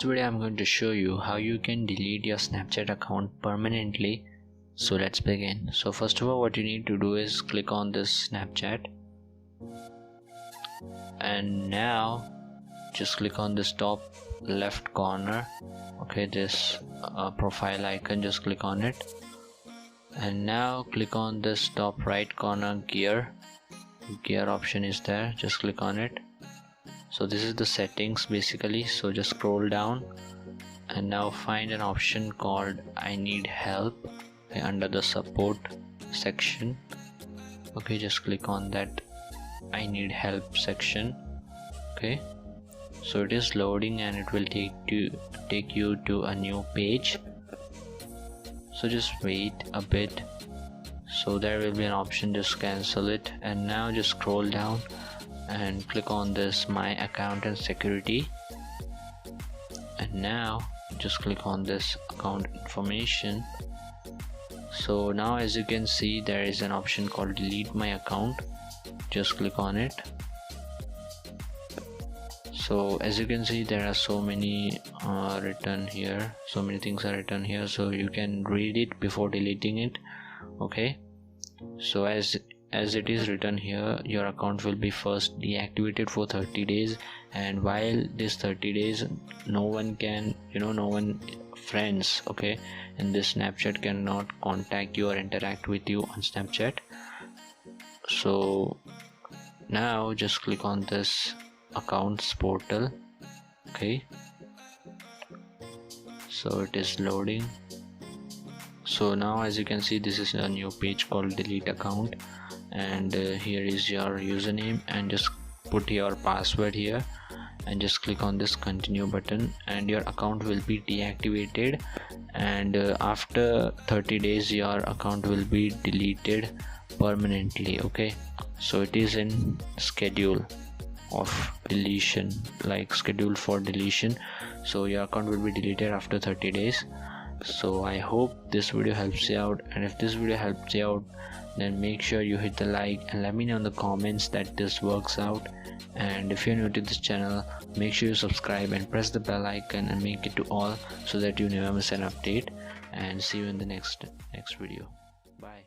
video I'm going to show you how you can delete your Snapchat account permanently. So let's begin. So first of all, what you need to do is click on this Snapchat, and now just click on this top left corner, okay, this profile icon, just click on it, and now click on this top right corner, gear option is there, just click on it. So this is the settings basically, so just scroll down and now find an option called I need help under the support section. Okay, just click on that I need help section. Okay, so it is loading and it will take you to a new page, so just wait a bit. So there will be an option, just cancel it, and now just scroll down and click on this my account and security, and now just click on this account information. So now as you can see, there is an option called delete my account, just click on it. So as you can see, there are so many written here, so many things are written here, so you can read it before deleting it. Okay, so as it is written here, your account will be first deactivated for 30 days, and while this 30 days no one can, no one friends, okay, in this Snapchat cannot contact you or interact with you on Snapchat. So now just click on this accounts portal. Okay, so it is loading. So now as you can see, this is a new page called delete account, and here is your username, and just put your password here and just click on this continue button, and your account will be deactivated, and after 30 days your account will be deleted permanently. Okay, so it is in schedule of deletion, like scheduled for deletion, so your account will be deleted after 30 days. So I hope this video helps you out, and if this video helps you out, then make sure you hit the like and let me know in the comments that this works out. And if you're new to this channel, make sure you subscribe and press the bell icon and make it to all, so that you never miss an update. And see you in the next video. Bye.